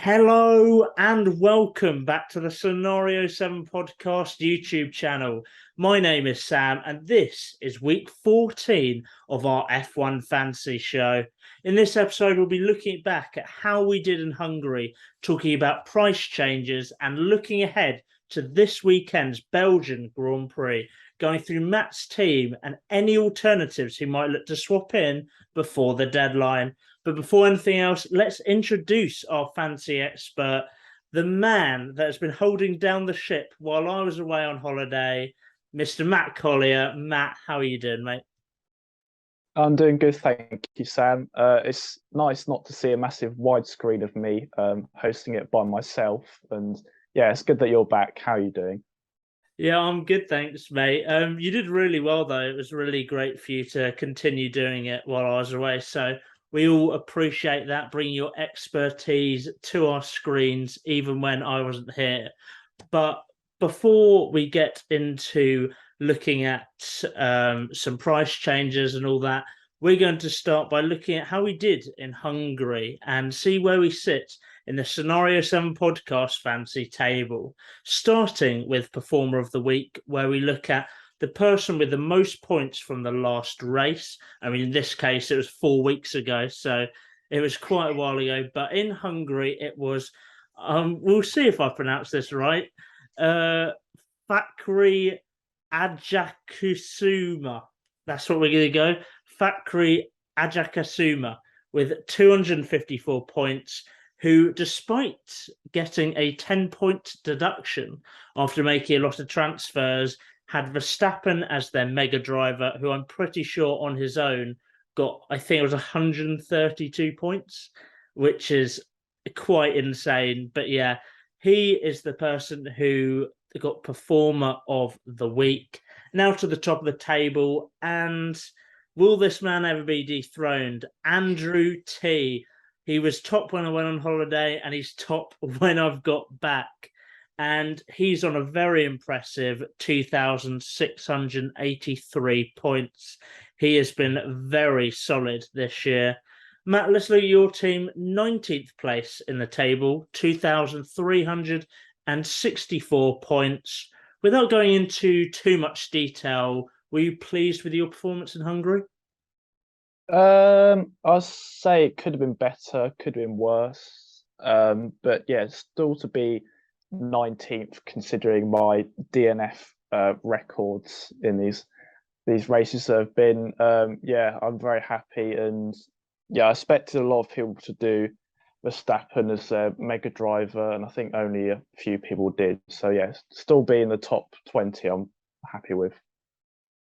Hello and welcome back to the Scenario 7 podcast YouTube channel. My name is Sam and this is week 14 of our F1 Fantasy show. In this episode, we'll be looking back at how we did in Hungary, talking about price changes and looking ahead to this weekend's Belgian Grand Prix, going through Matt's team and any alternatives he might look to swap in before the deadline. But before anything else, let's introduce our fancy expert, the man that has been holding down the ship while I was away on holiday, Mr. Matt Collier. Matt, how are you doing, mate? I'm doing good, thank you, Sam. It's nice not to see a massive widescreen of me hosting it by myself. And yeah, it's good that you're back. How are you doing? Yeah, I'm good, thanks, mate. You did really well, though. It was really great for you to continue doing it while I was away. So we all appreciate that, bringing your expertise to our screens, even when I wasn't here. But before we get into looking at some price changes and all that, we're going to start by looking at how we did in Hungary and see where we sit in the Scenario 7 podcast fantasy table, starting with Performer of the Week, where we look at the person with the most points from the last race. I mean, in this case, it was 4 weeks ago, so it was quite a while ago. But in Hungary, it was, we'll see if I pronounce this right, Fakri Ajakusuma. That's what we're going to go. Fakri Ajakasuma with 254 points, who, despite getting a 10-point deduction after making a lot of transfers, had Verstappen as their mega driver, who I'm pretty sure on his own got, I think it was 132 points, which is quite insane. But yeah, he is the person who got Performer of the Week. Now to the top of the table, and will this man ever be dethroned? Andrew T. He was top when I went on holiday, and he's top when I've got back. And he's on a very impressive 2,683 points. He has been very solid this year. Matt, let's look at your team. 19th place in the table, 2,364 points. Without going into too much detail, were you pleased with your performance in Hungary? I'll say it could have been better, could have been worse. But yeah, still to be 19th considering my DNF records in these races have been. Yeah, I'm very happy, and yeah, I expected a lot of people to do Verstappen as their mega driver, and I think only a few people did. So yeah, still be in the top 20, I'm happy with.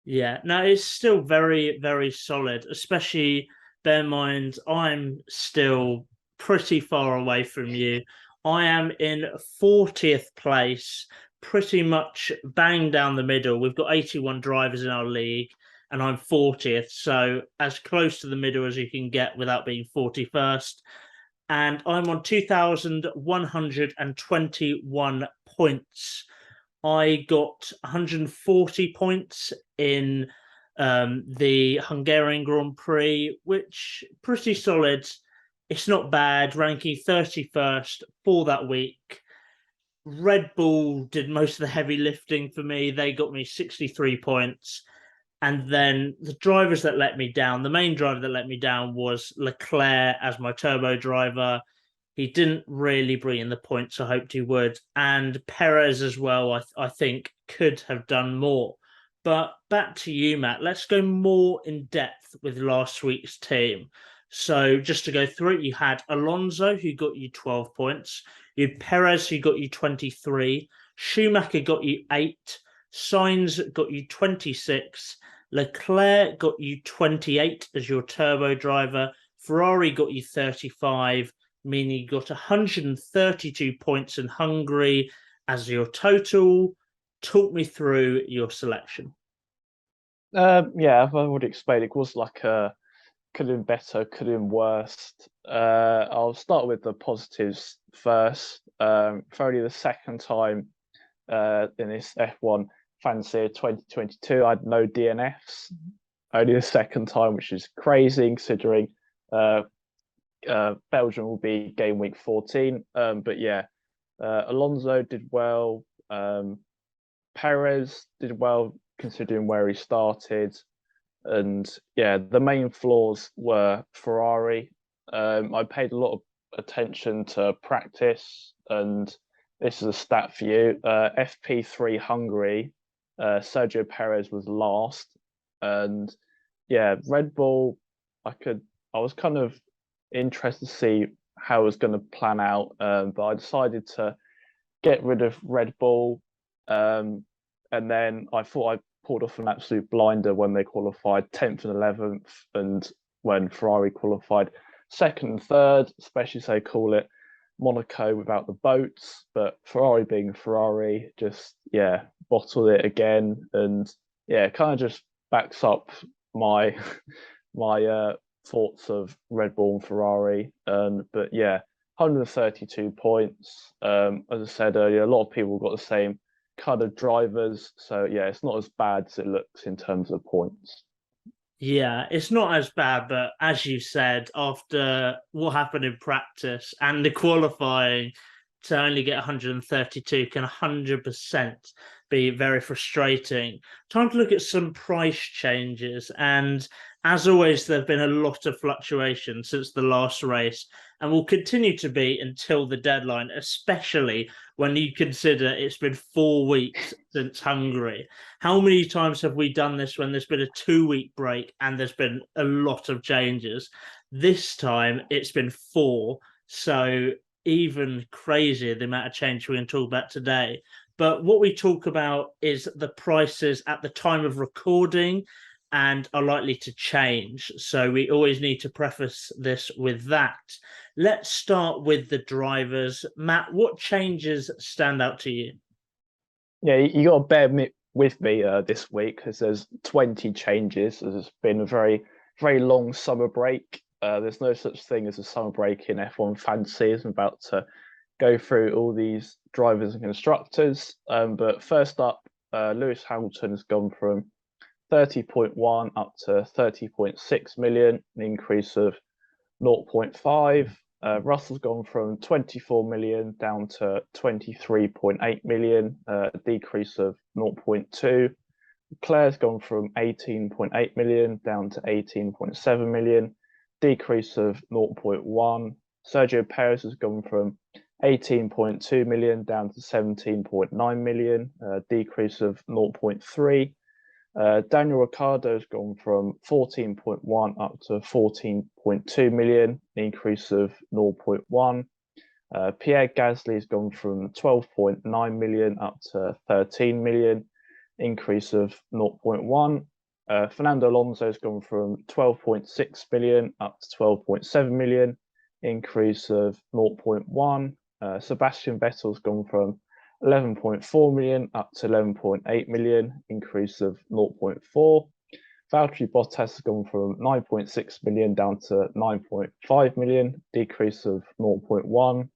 Yeah, no, it's still very, very solid, especially bear in mind I'm still pretty far away from you. I am in 40th place, pretty much bang down the middle. We've got 81 drivers in our league, and I'm 40th, so as close to the middle as you can get without being 41st. And I'm on 2,121 points. I got 140 points in the Hungarian Grand Prix, which pretty solid. It's not bad, ranking 31st for that week. Red Bull did most of the heavy lifting for me. They got me 63 points. And then the drivers that let me down, the main driver that let me down was Leclerc as my turbo driver. He didn't really bring in the points I hoped he would. And Perez as well, I think, could have done more. But back to you, Matt. Let's go more in depth with last week's team. So just to go through it, you had Alonso, who got you 12 points. You had Perez, who got you 23. Schumacher got you 8. Sainz got you 26. Leclerc got you 28 as your turbo driver. Ferrari got you 35, meaning you got 132 points in Hungary as your total. Talk me through your selection. Yeah, I would explain. It was like could have been better, could have been worse. I'll start with the positives first. For only the second time in this F1 Fantasy 2022, I had no DNFs. Only the second time, which is crazy considering Belgium will be game week 14. But yeah, Alonso did well. Perez did well considering where he started. And yeah, the main flaws were Ferrari. I paid a lot of attention to practice, and this is a stat for you. FP3 Hungary, Sergio Perez was last, and yeah, Red Bull. I was kind of interested to see how it was going to plan out, but I decided to get rid of Red Bull, and then I thought I pulled off an absolute blinder when they qualified 10th and 11th, and when Ferrari qualified second and third, especially as they call it Monaco without the boats. But Ferrari being Ferrari, just bottled it again, and kind of just backs up my my thoughts of Red Bull and Ferrari. But yeah, 132 points. As I said earlier, a lot of people got the same kind of drivers, so yeah, it's not as bad as it looks in terms of points. Yeah, it's not as bad, but as you said, after what happened in practice and the qualifying, to only get 132 can 100% be very frustrating. Time to look at some price changes. And as always, there have been a lot of fluctuation since the last race and will continue to be until the deadline, especially when you consider it's been 4 weeks since Hungary. How many times have we done this when there's been a 2-week break and there's been a lot of changes? This time it's been 4. So even crazier the amount of change we're going to talk about today. But what we talk about is the prices at the time of recording and are likely to change. So we always need to preface this with that. Let's start with the drivers. Matt, what changes stand out to you? Yeah, you got to bear with me this week because there's 20 changes. There's been a very, very long summer break. There's no such thing as a summer break in F1 fantasy. I'm about to go through all these drivers and constructors. But first up, Lewis Hamilton has gone from 30.1 up to 30.6 million, an increase of 0.5. Russell's gone from 24 million down to 23.8 million, a decrease of 0.2. Leclerc's gone from 18.8 million down to 18.7 million, decrease of 0.1. Sergio Perez has gone from 18.2 million down to 17.9 million, a decrease of 0.3. Daniel Ricciardo has gone from 14.1 up to 14.2 million, an increase of 0.1. Pierre Gasly has gone from 12.9 million up to 13 million, increase of 0.1. Fernando Alonso has gone from 12.6 million up to 12.7 million, increase of 0.1. Sebastian Vettel has gone from 11.4 million up to 11.8 million, increase of 0.4. Valtteri Bottas has gone from 9.6 million down to 9.5 million, decrease of 0.1.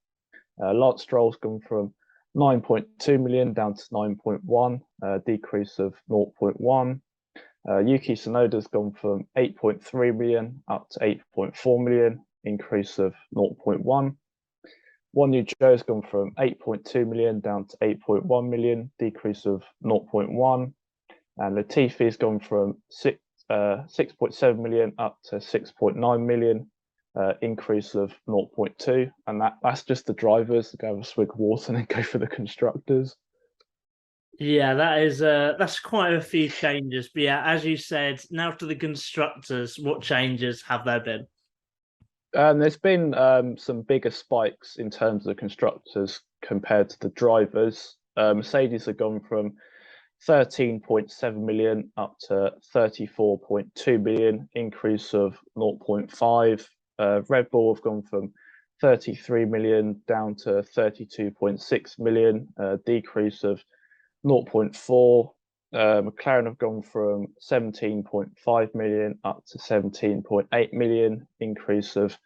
Lance Stroll's gone from 9.2 million down to 9.1, decrease of 0.1. Yuki Tsunoda's gone from 8.3 million up to 8.4 million, increase of 0.1. One New Joe's gone from 8.2 million down to 8.1 million, decrease of 0.1. And Latifi's gone from 6.7 million up to 6.9 million, increase of 0.2. And that's just the drivers. Go have a swig of water and then go for the constructors. Yeah, that's quite a few changes. But yeah, as you said, now to the constructors, what changes have there been? There's been some bigger spikes in terms of the constructors compared to the drivers. Mercedes have gone from 13.7 million up to 34.2 million, increase of 0.5. Red Bull have gone from 33 million down to 32.6 million, decrease of 0.4. McLaren have gone from 17.5 million up to 17.8 million, increase of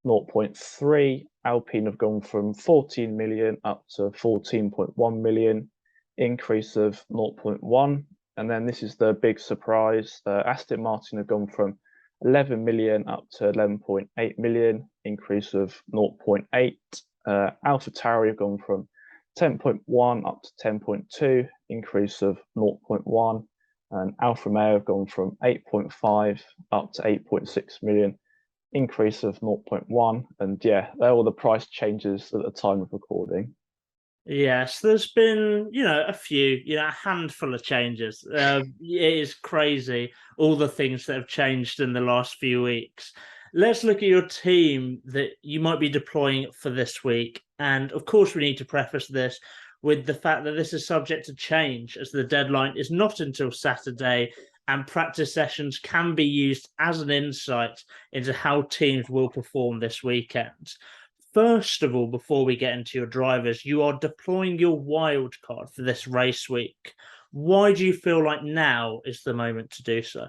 0.3. Alpine have gone from 14 million up to 14.1 million, increase of 0.1. And then this is the big surprise. Aston Martin have gone from 11 million up to 11.8 million, increase of 0.8. AlphaTauri have gone from 10.1 up to 10.2, increase of 0.1. And Alfa Romeo have gone from 8.5 up to 8.6 million, increase of 0.1. And yeah, they're all the price changes at the time of recording. Yes, there's been, a few, a handful of changes. It is crazy, all the things that have changed in the last few weeks. Let's look at your team that you might be deploying for this week. And of course, we need to preface this with the fact that this is subject to change, as the deadline is not until Saturday, and practice sessions can be used as an insight into how teams will perform this weekend. First of all, before we get into your drivers, you are deploying your wildcard for this race week. Why do you feel like now is the moment to do so?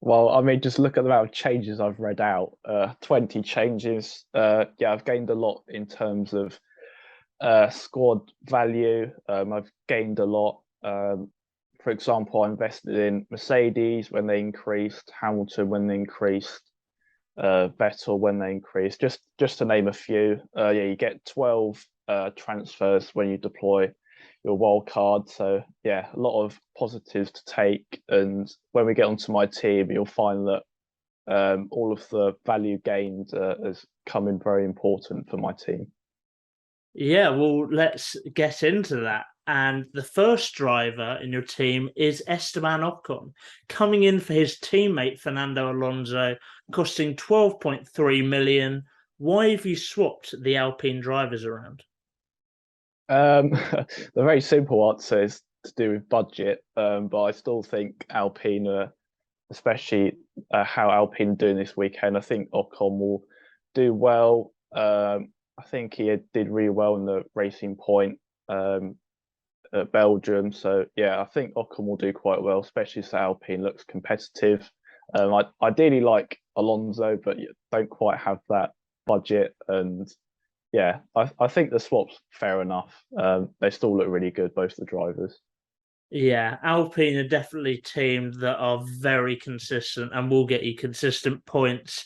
Well, I mean, just look at the amount of changes I've read out. 20 changes. Yeah, I've gained a lot in terms of squad value. I've gained a lot. For example, I invested in Mercedes when they increased, Hamilton when they increased, Vettel when they increase, just to name a few. Yeah, you get 12 transfers when you deploy your wild card. So yeah, a lot of positives to take. And when we get onto my team, you'll find that all of the value gained has come in very important for my team. Yeah, well, let's get into that. And the first driver in your team is Esteban Ocon, coming in for his teammate Fernando Alonso, costing 12.3 million. Why have you swapped the Alpine drivers around? The very simple answer is to do with budget, but I still think Alpine, especially how Alpine doing this weekend, I think Ocon will do well. I think he did really well in the Racing Point at Belgium. So yeah, I think Ocon will do quite well, especially as Alpine looks competitive. I ideally like Alonso, but don't quite have that budget. And yeah, I think the swap's fair enough. They still look really good, both the drivers. Yeah, Alpine are definitely a team that are very consistent and will get you consistent points.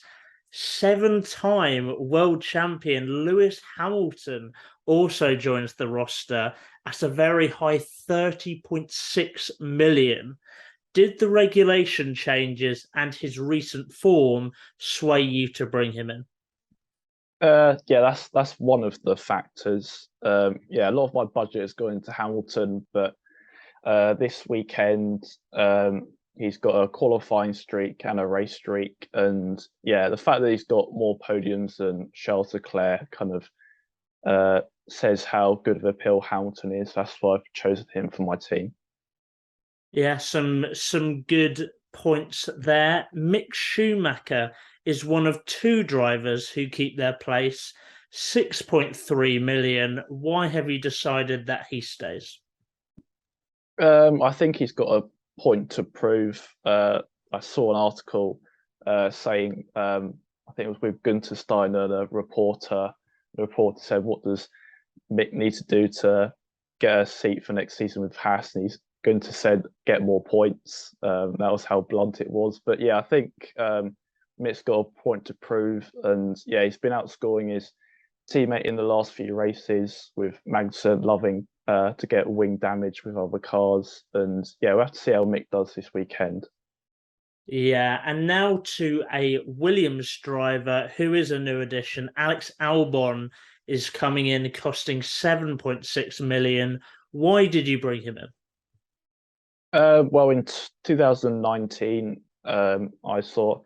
Seven-time world champion Lewis Hamilton also joins the roster at a very high 30.6 million. Did the regulation changes and his recent form sway you to bring him in? Yeah, that's one of the factors. Yeah, a lot of my budget is going to Hamilton, but this weekend he's got a qualifying streak and a race streak, and yeah, the fact that he's got more podiums than Charles Leclerc kind of says how good of a pill Hamilton is. That's why I've chosen him for my team. Yeah, some good points there. Mick Schumacher is one of two drivers who keep their place. 6.3 million. Why have you decided that he stays? I think he's got a point to prove. I saw an article saying, I think it was with Gunter Steiner, the reporter. The reporter said, "What does Mick need to do to get a seat for next season with Haas?" And Gunter said, "Get more points." That was how blunt it was. But yeah, I think Mick's got a point to prove, and yeah, he's been outscoring his teammate in the last few races with Magnussen loving to get wing damage with other cars. And yeah, we'll have to see how Mick does this weekend. Yeah, and now to a Williams driver who is a new addition. Alex Albon is coming in costing 7.6 million. Why did you bring him in? Well, in 2019, I saw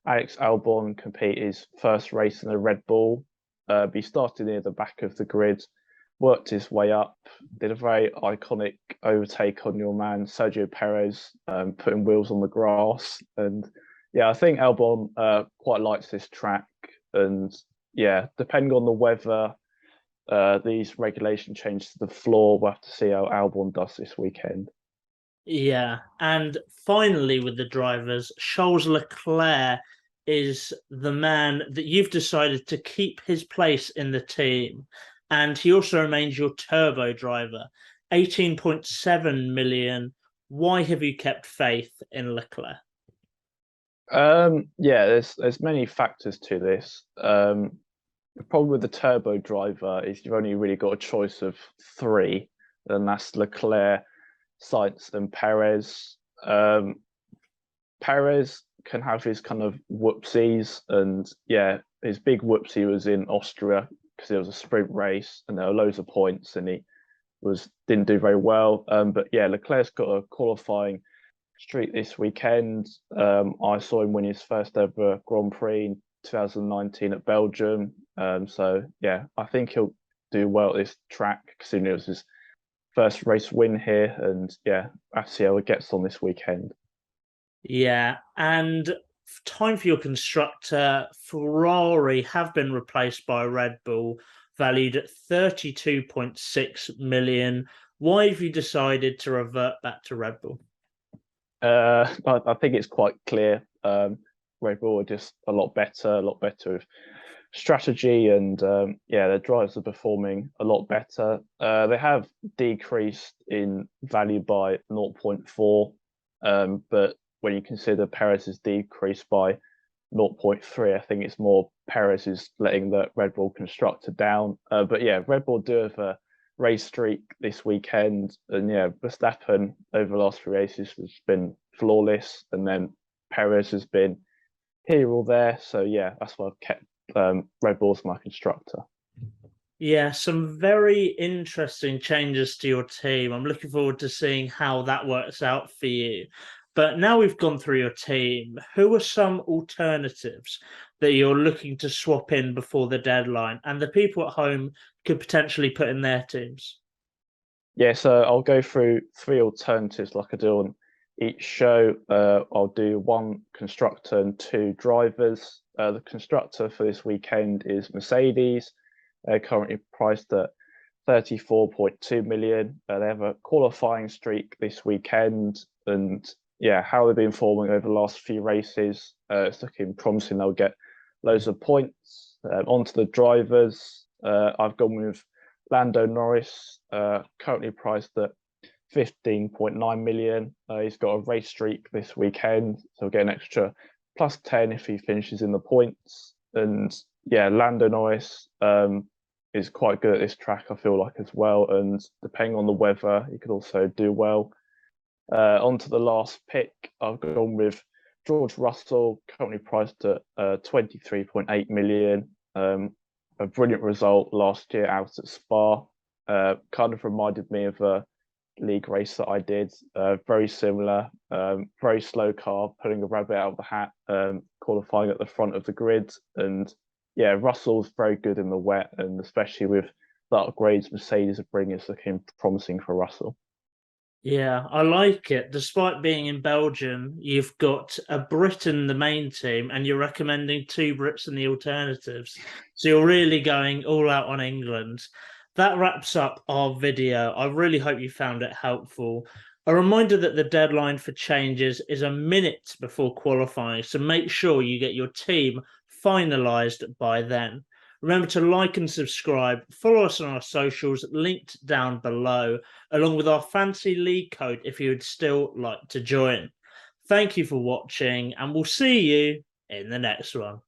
Alex Albon compete his first race in a Red Bull. He started near the back of the grid, worked his way up, did a very iconic overtake on your man Sergio Perez, putting wheels on the grass. And yeah, I think Albon quite likes this track. And yeah, depending on the weather, these regulation changes to the floor, we'll have to see how Albon does this weekend. Yeah, and finally with the drivers, Charles Leclerc is the man that you've decided to keep his place in the team. And he also remains your turbo driver, 18.7 million. Why have you kept faith in Leclerc? Yeah, there's many factors to this. The problem with the turbo driver is you've only really got a choice of three, and that's Leclerc, Sainz, and Perez. Perez can have his kind of whoopsies, and yeah, his big whoopsie was in Austria because it was a sprint race and there were loads of points, and he didn't do very well. But yeah, Leclerc's got a qualifying streak this weekend. I saw him win his first ever Grand Prix in 2019 at Belgium. So yeah, I think he'll do well at this track considering it was his first race win here, and yeah, I see how it gets on this weekend. Yeah, and time for your constructor. Ferrari have been replaced by Red Bull, valued at 32.6 million. Why have you decided to revert back to Red Bull? I think it's quite clear. Red Bull are just a lot better with strategy, and yeah, their drivers are performing a lot better. They have decreased in value by 0.4, but when you consider Perez has decreased by 0.3, I think it's more Perez is letting the Red Bull constructor down. But yeah, Red Bull do have a race streak this weekend, and yeah, Verstappen over the last three races has been flawless, and then Perez has been here or there. So yeah, that's why I've kept Red Bull as my constructor. Yeah, some very interesting changes to your team. I'm looking forward to seeing how that works out for you. But now we've gone through your team, who are some alternatives that you're looking to swap in before the deadline and the people at home could potentially put in their teams? Yeah, so I'll go through three alternatives like I do on each show. I'll do one constructor and two drivers. The constructor for this weekend is Mercedes. They're currently priced at 34.2 million. They have a qualifying streak this weekend, and yeah, how they've been forming over the last few races, it's looking promising. They'll get loads of points. Onto the drivers, I've gone with Lando Norris, currently priced at 15.9 million. He's got a race streak this weekend, so he'll get an extra plus 10 if he finishes in the points. And yeah, Lando Norris is quite good at this track, I feel like, as well. And depending on the weather, he could also do well. On to the last pick, I've gone with George Russell, currently priced at 23.8 million. A brilliant result last year out at Spa. Kind of reminded me of a league race that I did. Very similar, very slow car, pulling a rabbit out of the hat, qualifying at the front of the grid. And yeah, Russell's very good in the wet, and especially with the upgrades Mercedes are bringing, it's looking promising for Russell. Yeah, I like it. Despite being in Belgium, you've got a Brit in the main team and you're recommending two Brits in the alternatives. So you're really going all out on England. That wraps up our video. I really hope you found it helpful. A reminder that the deadline for changes is a minute before qualifying, so make sure you get your team finalised by then. Remember to like and subscribe, follow us on our socials linked down below, along with our fancy league code if you would still like to join. Thank you for watching, and we'll see you in the next one.